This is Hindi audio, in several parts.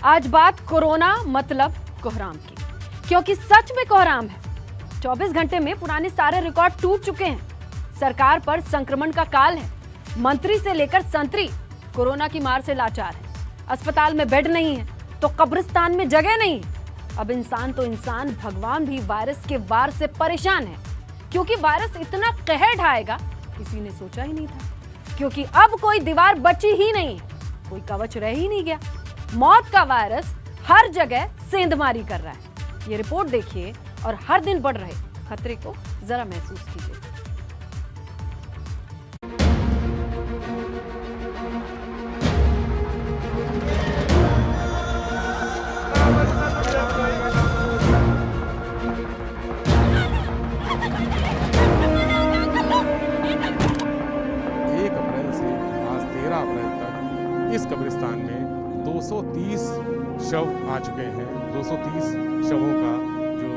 आज बात कोरोना मतलब कोहराम की, क्योंकि सच में कोहराम है। 24 घंटे में पुराने सारे रिकॉर्ड टूट चुके हैं। सरकार पर संक्रमण का काल है। मंत्री से लेकर संतरी कोरोना की मार से लाचार है। अस्पताल में बेड नहीं है तो कब्रिस्तान में जगह नहीं है। अब इंसान तो इंसान, भगवान भी वायरस के वार से परेशान है, क्योंकि वायरस इतना कहर ढाएगा किसी ने सोचा ही नहीं था। क्योंकि अब कोई दीवार बची ही नहीं, कोई कवच रह ही नहीं गया। मौत का वायरस हर जगह सेंधमारी कर रहा है। ये रिपोर्ट देखिए और हर दिन बढ़ रहे खतरे को जरा महसूस कीजिए। इस कब्रिस्तान में 230 शव आ चुके हैं। 230 शवों का जो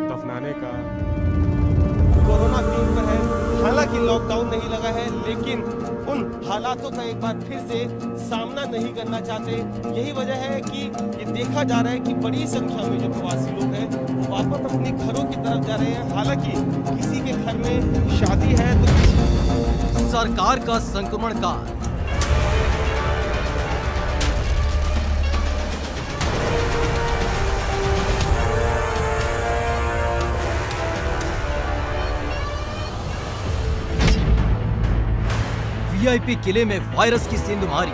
दफनाने का कोरोना पीक पर है। हालांकि लॉकडाउन नहीं लगा है, लेकिन उन हालातों का एक बार फिर से सामना नहीं करना चाहते। यही वजह है कि ये देखा जा रहा है कि बड़ी संख्या में जो प्रवासी लोग हैं वो वापस अपने घरों की तरफ जा रहे हैं। हालांकि किसी के घर में शादी है तो सरकार का संक्रमण काल। वीआईपी किले में वायरस की सेंधमारी।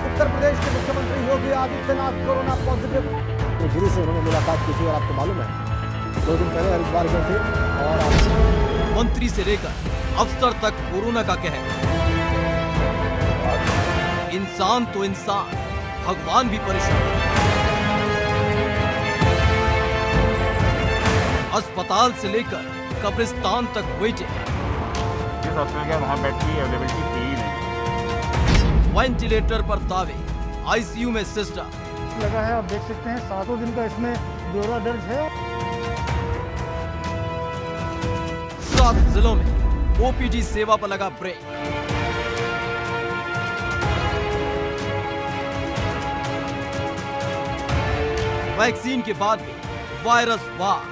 उत्तर प्रदेश के मुख्यमंत्री योगी आदित्यनाथ कोरोना पॉजिटिव। गिरी से उन्होंने मुलाकात की थी और आपको मालूम है 2 दिन पहले हरिद्वार गए थे और मंत्री से लेकर अफसर तक कोरोना का कहर। इंसान तो इंसान, भगवान भी परेशान। अस्पताल से लेकर कब्रिस्तान तक वेटिंग। जिस हॉस्पिटल के वहाँ बेड की अवेलेबिलिटी थी ही नहीं। वेंटिलेटर पर दावे, आईसीयू में सिस्टम लगा है। आप देख सकते हैं 7 दिन का इसमें ब्यौरा दर्ज है। 7 जिलों में ओपीडी सेवा पर लगा ब्रेक। वैक्सीन के बाद भी वायरस वार।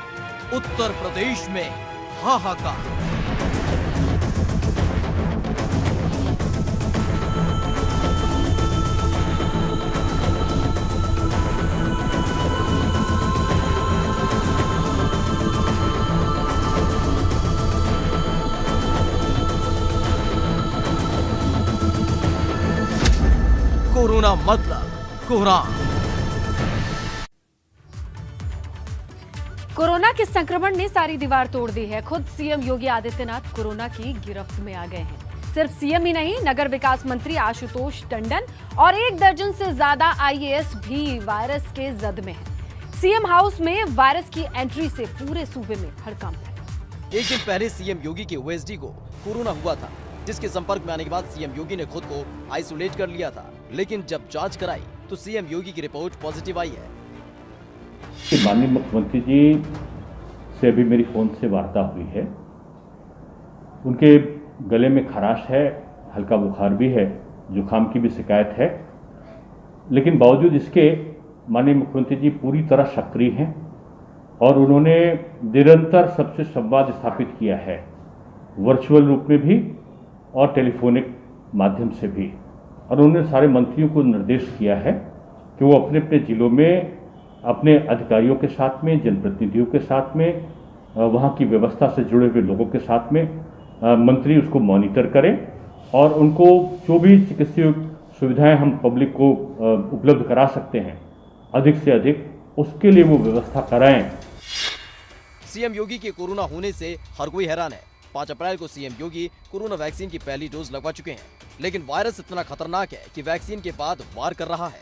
उत्तर प्रदेश में हाहाकार। कोरोना मतलब कोहराम। कोरोना के संक्रमण ने सारी दीवार तोड़ दी है। खुद सीएम योगी आदित्यनाथ कोरोना की गिरफ्त में आ गए हैं। सिर्फ सीएम ही नहीं, नगर विकास मंत्री आशुतोष टंडन और 1 दर्जन से ज्यादा आईएएस भी वायरस के जद में हैं। सीएम हाउस में वायरस की एंट्री से पूरे सूबे में हड़कंप है। एक दिन पहले सीएम योगी के ओएसडी को कोरोना हुआ था, जिसके संपर्क में आने के बाद सीएम योगी ने खुद को आइसोलेट कर लिया था। लेकिन जब जांच कराई तो सीएम योगी की रिपोर्ट पॉजिटिव आई है। माननीय मुख्यमंत्री जी से अभी मेरी फोन से वार्ता हुई है। उनके गले में खराश है, हल्का बुखार भी है, जुकाम की भी शिकायत है। लेकिन बावजूद इसके माननीय मुख्यमंत्री जी पूरी तरह सक्रिय हैं और उन्होंने निरंतर सबसे संवाद स्थापित किया है, वर्चुअल रूप में भी और टेलीफोनिक माध्यम से भी। और उन्होंने सारे मंत्रियों को निर्देश किया है कि वो अपने अपने जिलों में अपने अधिकारियों के साथ में, जनप्रतिनिधियों के साथ में, वहाँ की व्यवस्था से जुड़े हुए लोगों के साथ में मंत्री उसको मॉनिटर करें और उनको जो भी चिकित्सीय सुविधाएं हम पब्लिक को उपलब्ध करा सकते हैं अधिक से अधिक, उसके लिए वो व्यवस्था कराएं। सीएम योगी के कोरोना होने से हर कोई हैरान है। 5 अप्रैल को सीएम योगी कोरोना वैक्सीन की पहली डोज लगवा चुके हैं, लेकिन वायरस इतना खतरनाक है कि वैक्सीन के बाद वार कर रहा है।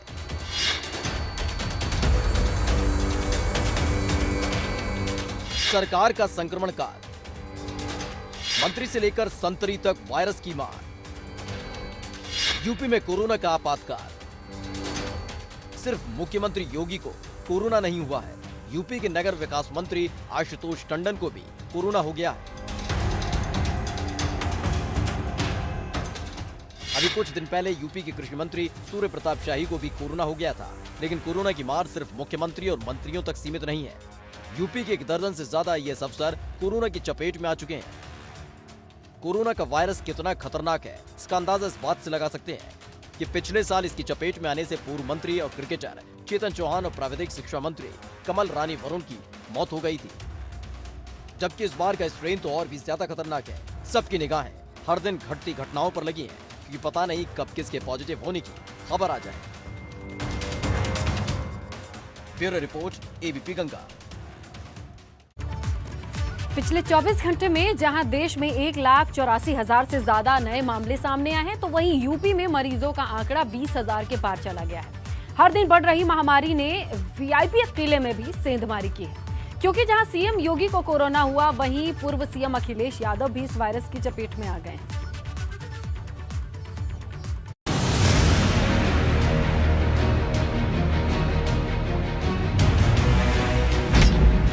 सरकार का संक्रमण काल। मंत्री से लेकर संतरी तक वायरस की मार। यूपी में कोरोना का आपातकाल। सिर्फ मुख्यमंत्री योगी को कोरोना नहीं हुआ है, यूपी के नगर विकास मंत्री आशुतोष टंडन को भी कोरोना हो गया है। अभी कुछ दिन पहले यूपी के कृषि मंत्री सूर्य प्रताप शाही को भी कोरोना हो गया था, लेकिन कोरोना की मार सिर्फ मुख्यमंत्री और मंत्रियों तक सीमित नहीं है। यूपी के 1 दर्जन से ज्यादा आईएएस अफसर कोरोना की चपेट में आ चुके हैं। कोरोना का वायरस कितना खतरनाक है, इसका अंदाजा इस बात से लगा सकते हैं कि पिछले साल इसकी चपेट में आने से पूर्व मंत्री और क्रिकेटर चेतन चौहान और प्राविधिक शिक्षा मंत्री कमल रानी वरुण की मौत हो गई थी। जबकि इस बार का स्ट्रेन तो और भी ज्यादा खतरनाक है। सबकी निगाहें हर दिन घटती घटनाओं पर लगी हैं, क्योंकि पता नहीं कब किसके पॉजिटिव होने की खबर आ जाए। Bureau report, ABP Ganga. पिछले 24 घंटे में जहां देश में 1,84,000 से ज्यादा नए मामले सामने आए हैं, तो वहीं यूपी में मरीजों का आंकड़ा 20,000 के पार चला गया है। हर दिन बढ़ रही महामारी ने वीआईपी किले में भी सेंधमारी की है, क्योंकि जहां सीएम योगी को कोरोना हुआ, वहीं पूर्व सीएम अखिलेश यादव भी इस वायरस की चपेट में आ गए हैं।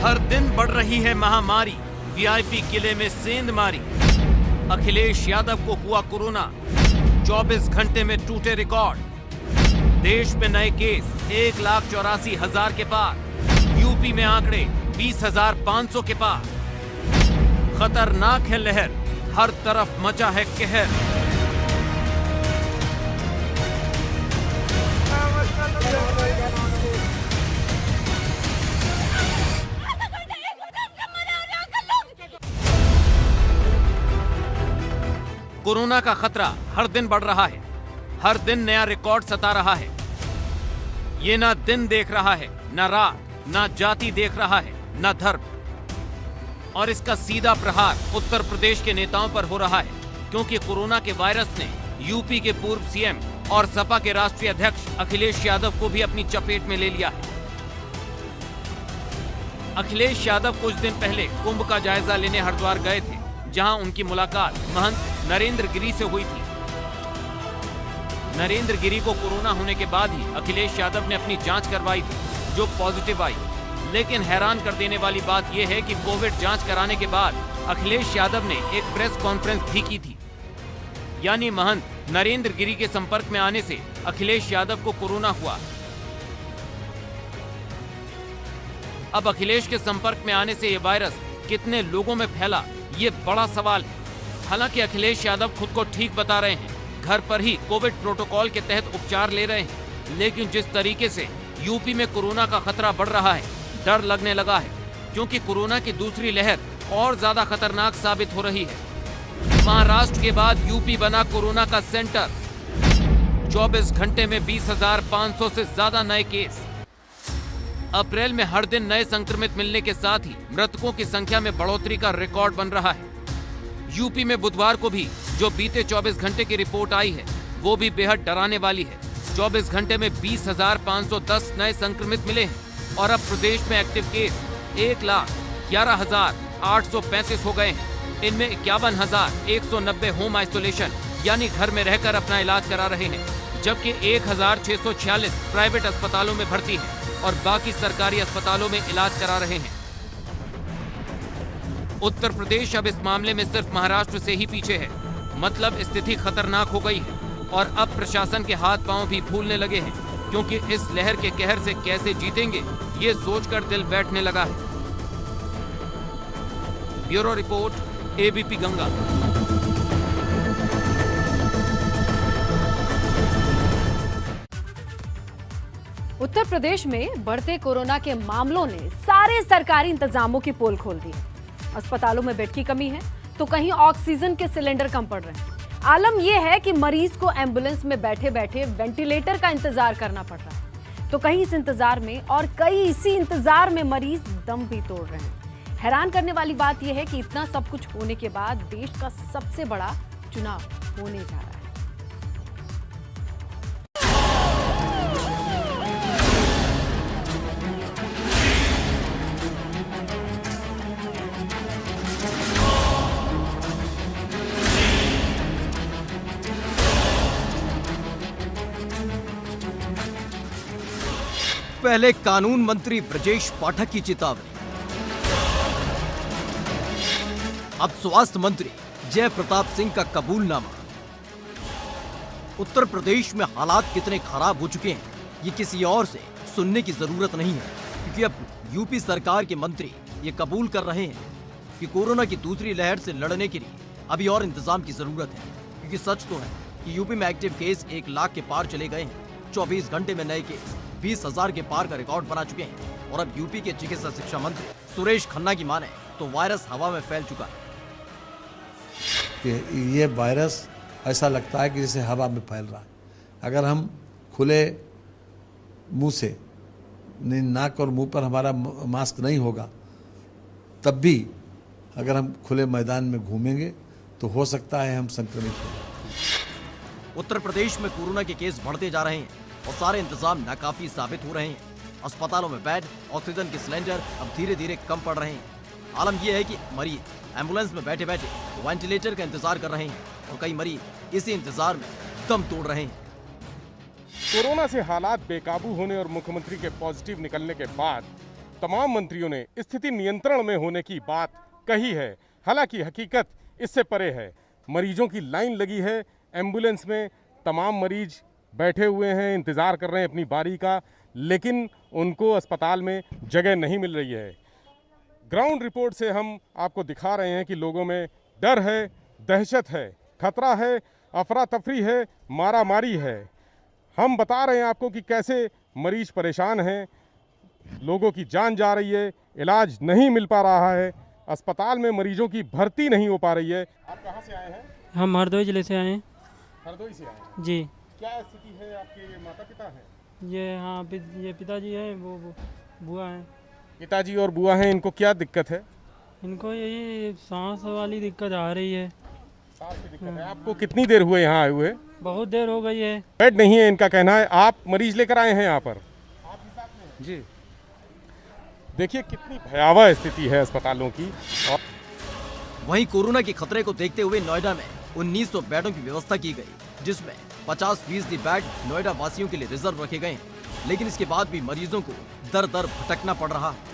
हर दिन बढ़ रही है महामारी, वीआईपी किले में सेंधमारी। अखिलेश यादव को हुआ कोरोना, 24 घंटे में टूटे रिकॉर्ड। देश में नए केस 1,84,000 के पार, यूपी में आंकड़े 20,500 के पार। खतरनाक है लहर, हर तरफ मचा है कहर। कोरोना का खतरा हर दिन बढ़ रहा है, हर दिन नया रिकॉर्ड सता रहा है। ये ना दिन देख रहा है, ना रात, ना जाति देख रहा है, ना धर्म। और इसका सीधा प्रहार उत्तर प्रदेश के नेताओं पर हो रहा है, क्योंकि कोरोना के वायरस ने यूपी के पूर्व सीएम और सपा के राष्ट्रीय अध्यक्ष अखिलेश यादव को भी अपनी चपेट में ले लिया है। अखिलेश यादव कुछ दिन पहले कुंभ का जायजा लेने हरिद्वार गए थे, जहां उनकी मुलाकात महंत नरेंद्र गिरी से हुई थी। नरेंद्र गिरी को कोरोना होने के बाद ही अखिलेश यादव ने अपनी जांच करवाई थी, जो पॉजिटिव आई। लेकिन हैरान कर देने वाली बात यह है कि कोविड जांच कराने के बाद अखिलेश यादव ने एक प्रेस कॉन्फ्रेंस भी की थी। यानी महंत नरेंद्र गिरी के संपर्क में आने से अखिलेश यादव को कोरोना हुआ। अब अखिलेश के संपर्क में आने से यह वायरस कितने लोगों में फैला, ये बड़ा सवाल है। हालांकि अखिलेश यादव खुद को ठीक बता रहे हैं, घर पर ही कोविड प्रोटोकॉल के तहत उपचार ले रहे हैं। लेकिन जिस तरीके से यूपी में कोरोना का खतरा बढ़ रहा है, डर लगने लगा है, क्योंकि कोरोना की दूसरी लहर और ज्यादा खतरनाक साबित हो रही है। महाराष्ट्र के बाद यूपी बना कोरोना का सेंटर। 24 घंटे में 20,500 से ज्यादा नए केस। अप्रैल में हर दिन नए संक्रमित मिलने के साथ ही मृतकों की संख्या में बढ़ोतरी का रिकॉर्ड बन रहा है। यूपी में बुधवार को भी जो बीते 24 घंटे की रिपोर्ट आई है, वो भी बेहद डराने वाली है। 24 घंटे में 20,510 नए संक्रमित मिले हैं और अब प्रदेश में एक्टिव केस 1,11,835 हो गए हैं। इनमें 51,190 होम आइसोलेशन यानी घर में रहकर अपना इलाज करा रहे हैं, जबकि 1,646 प्राइवेट अस्पतालों में भर्ती हैं और बाकी सरकारी अस्पतालों में इलाज करा रहे हैं। उत्तर प्रदेश अब इस मामले में सिर्फ महाराष्ट्र से ही पीछे है। मतलब स्थिति खतरनाक हो गई है और अब प्रशासन के हाथ पांव भी फूलने लगे हैं, क्योंकि इस लहर के कहर से कैसे जीतेंगे, ये सोचकर दिल बैठने लगा है। Bureau report, ABP Ganga. उत्तर प्रदेश में बढ़ते कोरोना के मामलों ने सारे सरकारी इंतजामों की पोल खोल दी है। अस्पतालों में बेड की कमी है, तो कहीं ऑक्सीजन के सिलेंडर कम पड़ रहे हैं। आलम यह है कि मरीज को एम्बुलेंस में बैठे बैठे वेंटिलेटर का इंतजार करना पड़ रहा है, तो कहीं इस इंतजार में और कई इसी इंतजार में मरीज दम भी तोड़ रहे हैं। हैरान करने वाली बात यह है कि इतना सब कुछ होने के बाद देश का सबसे बड़ा चुनाव होने जा रहा है। पहले कानून मंत्री ब्रजेश पाठक की चेतावनी, अब स्वास्थ्य मंत्री जय प्रताप सिंह का कबूलनामा। उत्तर प्रदेश में हालात कितने खराब हो चुके हैं ये किसी और से सुनने की जरूरत नहीं है, क्योंकि अब यूपी सरकार के मंत्री ये कबूल कर रहे हैं कि कोरोना की दूसरी लहर से लड़ने के लिए अभी और इंतजाम की जरूरत है। क्योंकि सच तो है कि यूपी में एक्टिव केस 1 लाख के पार चले गए हैं। 24 घंटे में नए केस 20,000 के पार का रिकॉर्ड बना चुके हैं। और अब यूपी के चिकित्सा शिक्षा मंत्री सुरेश खन्ना की माने तो वायरस हवा में फैल चुका है। कि ये वायरस ऐसा लगता है कि जैसे हवा में फैल रहा है। अगर हम खुले मुंह से, नाक और मुंह पर हमारा मास्क नहीं होगा, तब भी अगर हम खुले मैदान में घूमेंगे तो हो सकता है हम संक्रमित हों। उत्तर प्रदेश में कोरोना के केस बढ़ते जा रहे हैं और सारे इंतजाम नाकाफी साबित हो रहे हैं। अस्पतालों में बेड, ऑक्सीजन के सिलेंडर अब धीरे धीरे कम पड़ रहे हैं। आलम यह है कि मरीज एम्बुलेंस में बैठे बैठे वेंटिलेटर का इंतजार कर रहे हैं और कई मरीज इसी इंतजार में दम तोड़ रहे हैं। कोरोना से हालात बेकाबू होने और मुख्यमंत्री के पॉजिटिव निकलने के बाद तमाम मंत्रियों ने स्थिति नियंत्रण में होने की बात कही है। हालांकि हकीकत इससे परे है। मरीजों की लाइन लगी है एम्बुलेंस में, तमाम मरीज बैठे हुए हैं, इंतजार कर रहे हैं अपनी बारी का, लेकिन उनको अस्पताल में जगह नहीं मिल रही है। ग्राउंड रिपोर्ट से हम आपको दिखा रहे हैं कि लोगों में डर है, दहशत है, खतरा है, अफरा तफरी है, मारामारी है। हम बता रहे हैं आपको कि कैसे मरीज परेशान हैं, लोगों की जान जा रही है, इलाज नहीं मिल पा रहा है, अस्पताल में मरीजों की भर्ती नहीं हो पा रही है। आप कहाँ से आए हैं? हम हरदोई जिले से आए हैं। हरदोई से आए हैं जी। क्या स्थिति है? आपके माता पिता हैं? ये पिताजी है, वो बुआ है। पिताजी और बुआ हैं, इनको क्या दिक्कत है? इनको यही सांस वाली दिक्कत आ रही है। सांस की दिक्कत है। आपको कितनी देर हुए यहाँ आए हुए? बहुत देर हो गई है। बेड नहीं है इनका कहना है। आप मरीज लेकर आए हैं यहाँ पर? आप भी साथ में हैं? जी। देखिए कितनी भयावह स्थिति है अस्पतालों की। और वहीं कोरोना के खतरे को देखते हुए नोएडा में 1900 बेडों की व्यवस्था की गई, जिसमें 50% बेड नोएडा वासियों के लिए रिजर्व रखे गए हैं। लेकिन इसके बाद भी मरीजों को दर दर भटकना पड़ रहा है।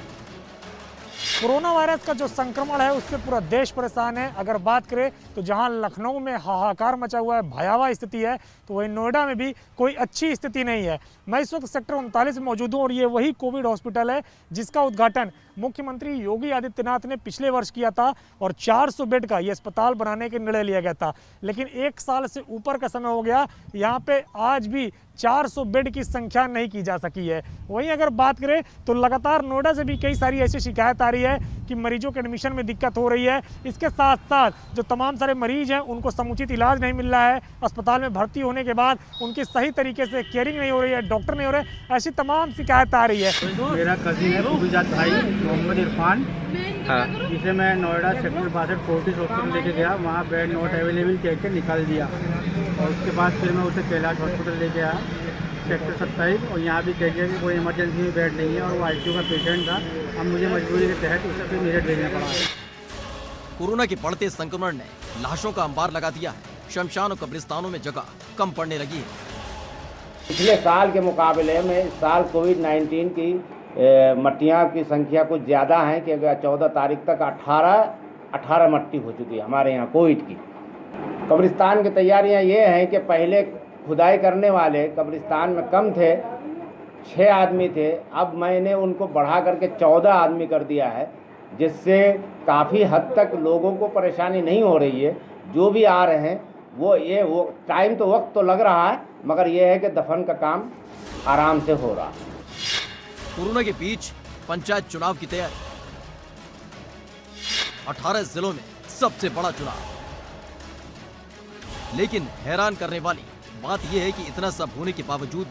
कोरोना वायरस का जो संक्रमण है उससे पूरा देश परेशान है। अगर बात करें तो जहां लखनऊ में हाहाकार मचा हुआ है, भयावह स्थिति है, तो वहीं नोएडा में भी कोई अच्छी स्थिति नहीं है। मैं इस वक्त सेक्टर 39 में मौजूद हूं और ये वही कोविड हॉस्पिटल है जिसका उद्घाटन मुख्यमंत्री योगी आदित्यनाथ ने पिछले वर्ष किया था और 400 बेड का ये अस्पताल बनाने के निर्णय लिया गया था। लेकिन 1 साल से ऊपर का समय हो गया, यहाँ पे आज भी 400 बेड की संख्या नहीं की जा सकी है। वहीं अगर बात करें तो लगातार नोएडा से भी कई सारी ऐसी शिकायत आ रही है कि मरीजों के एडमिशन में दिक्कत हो रही है। इसके साथ साथ जो तमाम सारे मरीज हैं उनको समुचित इलाज नहीं मिल रहा है, अस्पताल में भर्ती होने के बाद उनकी सही तरीके से केयरिंग नहीं हो रही है, डॉक्टर नहीं हो रहे, ऐसी तमाम शिकायत आ रही है। मेरा कजिन है फूफीजात भाई मोहम्मद इरफान, जिसे मैं नोएडा सेक्टर 62 फोर्टिस हॉस्पिटल लेके गया, वहाँ बेड नॉट अवेलेबल कह के निकाल दिया और उसके बाद फिर मैं उसे कैलाश हॉस्पिटल लेके आया सेक्टर 27 और यहाँ भी कह दिया कि कोई इमरजेंसी में बेड नहीं है और वो ICU का पेशेंट था। अब मुझे मजबूरी के तहत उसे फिर मेरठ भेजना पड़ा। कोरोना के बढ़ते संक्रमण ने लाशों का अंबार लगा दिया है। शमशान और कब्रिस्तानों में जगह कम पड़ने लगी है। पिछले साल के मुकाबले में इस साल कोविड-19 की मट्टियाँ की संख्या कुछ ज़्यादा है कि 14 तारीख तक 18 मट्टी हो चुकी है हमारे यहाँ कोविड की। कब्रिस्तान की तैयारियाँ ये हैं कि पहले खुदाई करने वाले कब्रिस्तान में कम थे, 6 आदमी थे, अब मैंने उनको बढ़ा करके 14 आदमी कर दिया है, जिससे काफ़ी हद तक लोगों को परेशानी नहीं हो रही है। जो भी आ रहे हैं वो टाइम तो वक्त तो लग रहा है, मगर ये है कि दफन का काम आराम से हो रहा है। कोरोना के बीच पंचायत चुनाव की तैयारी, 18 जिलों में सबसे बड़ा चुनाव। लेकिन हैरान करने वाली बात यह है कि इतना सब होने के बावजूद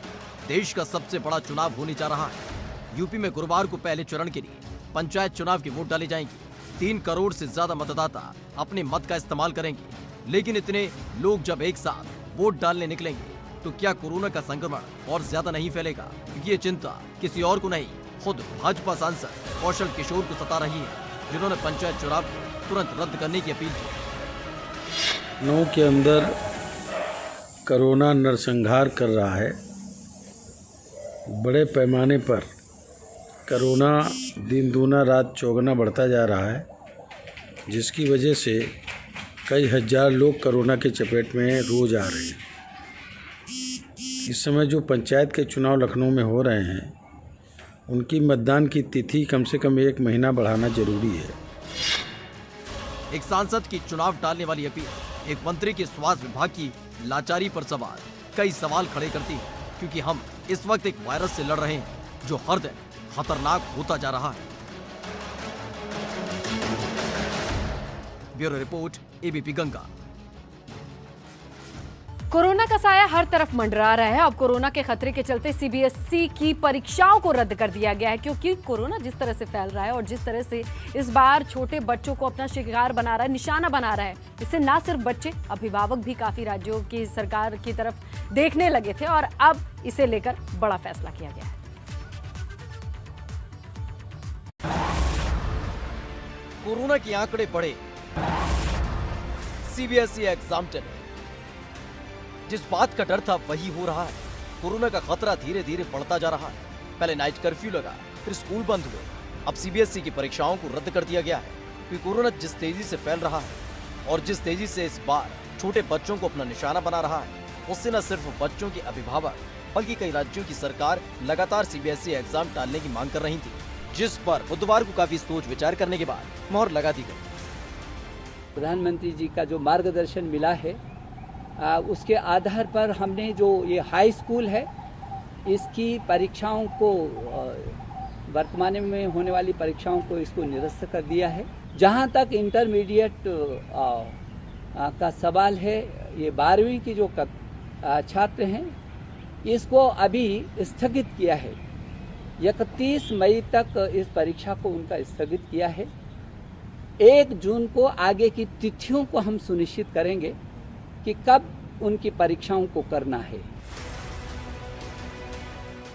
देश का सबसे बड़ा चुनाव होने जा रहा है। यूपी में गुरुवार को पहले चरण के लिए पंचायत चुनाव की वोट डाली जाएंगी। 3 करोड़ से ज्यादा मतदाता अपने मत का इस्तेमाल करेंगे। लेकिन इतने लोग जब एक साथ वोट डालने निकलेंगे तो क्या कोरोना का संक्रमण और ज्यादा नहीं फैलेगा? ये चिंता किसी और को नहीं, खुद भाजपा सांसद कौशल किशोर को सता रही है, जिन्होंने पंचायत चुनाव तुरंत रद्द करने की अपील की। 9 के अंदर कोरोना नरसंहार कर रहा है। बड़े पैमाने पर कोरोना दिन दूना रात चौगुना बढ़ता जा रहा है, जिसकी वजह से कई हजार लोग कोरोना के चपेट में रोज आ रहे हैं। इस समय जो पंचायत के चुनाव लखनऊ में हो रहे हैं, उनकी मतदान की तिथि कम से कम 1 महीना बढ़ाना जरूरी है। एक सांसद की चुनाव टालने वाली अपील, एक मंत्री के स्वास्थ्य विभाग की लाचारी पर सवाल कई सवाल खड़े करती है, क्योंकि हम इस वक्त एक वायरस से लड़ रहे हैं जो हर दिन खतरनाक होता जा रहा है। Bureau report, ABP Ganga. Corona का साया हर तरफ मंडरा रहा है। अब कोरोना के खतरे के चलते सीबीएसई की परीक्षाओं को रद्द कर दिया गया है, क्योंकि कोरोना जिस तरह से फैल रहा है और जिस तरह से इस बार छोटे बच्चों को अपना शिकार बना रहा है, निशाना बना रहा है, इससे ना सिर्फ बच्चे, अभिभावक भी काफी राज्यों की सरकार की तरफ देखने लगे थे और अब इसे लेकर बड़ा फैसला किया गया है। कोरोना के आंकड़े बढ़े, सीबीएसई एग्जाम टले। जिस बात का डर था वही हो रहा है। कोरोना का खतरा धीरे धीरे बढ़ता जा रहा है। पहले नाइट कर्फ्यू लगा, फिर स्कूल बंद हुए, अब सीबीएसई की परीक्षाओं को रद्द कर दिया गया है, क्योंकि कोरोना जिस तेजी से फैल रहा है और जिस तेजी से इस बार छोटे बच्चों को अपना निशाना बना रहा है, उससे न सिर्फ बच्चों के अभिभावक बल्कि कई राज्यों की सरकार लगातार सीबीएसई एग्जाम टालने की मांग कर रही थी, जिस पर बुधवार को काफी सोच विचार करने के बाद मोहर लगा दी गई। प्रधानमंत्री जी का जो मार्गदर्शन मिला है, उसके आधार पर हमने जो ये हाई स्कूल है, इसकी परीक्षाओं को, वर्तमान में होने वाली परीक्षाओं को, इसको निरस्त कर दिया है। जहाँ तक इंटरमीडिएट का सवाल है, ये 12वीं की जो छात्र हैं, इसको अभी स्थगित किया है। 31 मई तक इस परीक्षा को उनका स्थगित किया है। 1 जून को आगे की तिथियों को हम सुनिश्चित करेंगे कि कब उनकी परीक्षाओं को करना है।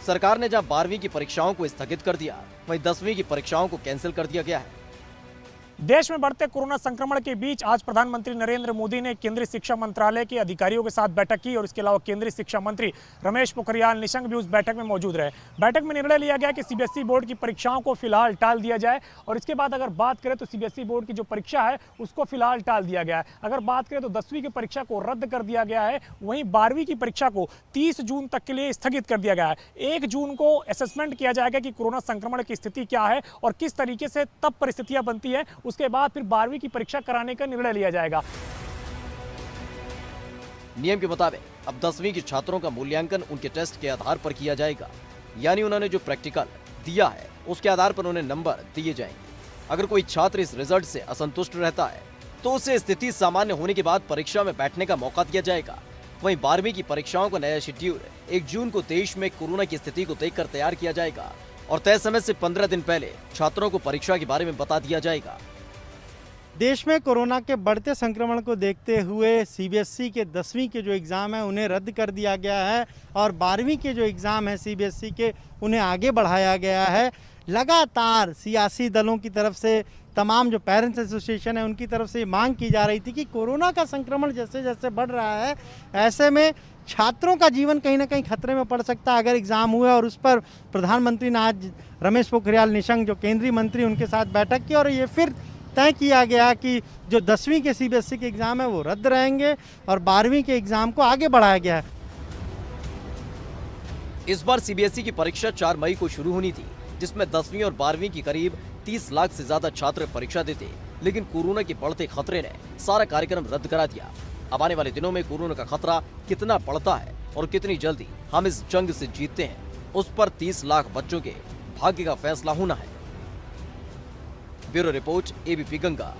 सरकार ने जहां 12वीं की परीक्षाओं को स्थगित कर दिया, वहीं 10वीं की परीक्षाओं को कैंसिल कर दिया गया है। देश में बढ़ते कोरोना संक्रमण के बीच आज प्रधानमंत्री नरेंद्र मोदी ने केंद्रीय शिक्षा मंत्रालय के अधिकारियों के साथ बैठक की और इसके अलावा केंद्रीय शिक्षा मंत्री रमेश पोखरियाल निशंक भी उस बैठक में मौजूद रहे। बैठक में निर्णय लिया गया कि सीबीएसई बोर्ड की परीक्षाओं को फिलहाल टाल दिया जाए और इसके बाद अगर बात करें तो सीबीएसई बोर्ड की जो परीक्षा है उसको फिलहाल टाल दिया गया है। अगर बात करें तो 10वीं की परीक्षा को रद्द कर दिया गया है, वहीं 12वीं की परीक्षा को 30 जून तक के लिए स्थगित कर दिया गया है। 1 जून को असेसमेंट किया जाएगा कि कोरोना संक्रमण की स्थिति क्या है और किस तरीके से तब परिस्थितियां बनती है, उसके बाद फिर 12वीं की परीक्षा कराने का निर्णय लिया जाएगा। नियम के मुताबिक अब 10वीं के छात्रों का मूल्यांकन उनके टेस्ट के आधार पर किया जाएगा, यानी उन्होंने जो प्रैक्टिकल दिया है उसके आधार पर उन्हें नंबर दिए जाएंगे। अगर कोई छात्र इस रिजल्ट से असंतुष्ट रहता है तो उसे स्थिति सामान्य होने के बाद परीक्षा में बैठने का मौका दिया जाएगा। वहीं 12वीं की परीक्षाओं का नया शेड्यूल 1 जून को देश में कोरोना की स्थिति को देखकर तैयार किया जाएगा और तय समय से 15 दिन पहले छात्रों को परीक्षा के बारे में बता दिया जाएगा। देश में कोरोना के बढ़ते संक्रमण को देखते हुए सीबीएसई के 10वीं के जो एग्ज़ाम है उन्हें रद्द कर दिया गया है और 12वीं के जो एग्ज़ाम है सीबीएसई के उन्हें आगे बढ़ाया गया है। लगातार सियासी दलों की तरफ से, तमाम जो पेरेंट्स एसोसिएशन है उनकी तरफ से मांग की जा रही थी कि कोरोना का संक्रमण जैसे जैसे बढ़ रहा है, ऐसे में छात्रों का जीवन कहीं ना कहीं खतरे में पड़ सकता है अगर एग्ज़ाम हुए। और उस पर प्रधानमंत्री ने आज रमेश पोखरियाल निशंक जो केंद्रीय मंत्री, उनके साथ बैठक की और ये फिर तय किया गया कि जो 10वीं के सीबीएसई के एग्ज़ाम है वो रद्द रहेंगे और 12वीं के एग्ज़ाम को आगे बढ़ाया गया है। इस बार सीबीएसई की परीक्षा 4 मई को शुरू होनी थी, जिसमें 10वीं और 12वीं की करीब 30 लाख से ज्यादा छात्र परीक्षा देते, लेकिन कोरोना के बढ़ते खतरे ने सारा कार्यक्रम रद्द करा दिया। अब आने वाले दिनों में कोरोना का खतरा कितना बढ़ता है और कितनी जल्दी हम इस जंग से जीतते हैं, उस पर 30 लाख बच्चों के भाग्य का फैसला होना है। Bureau report, ABP Ganga.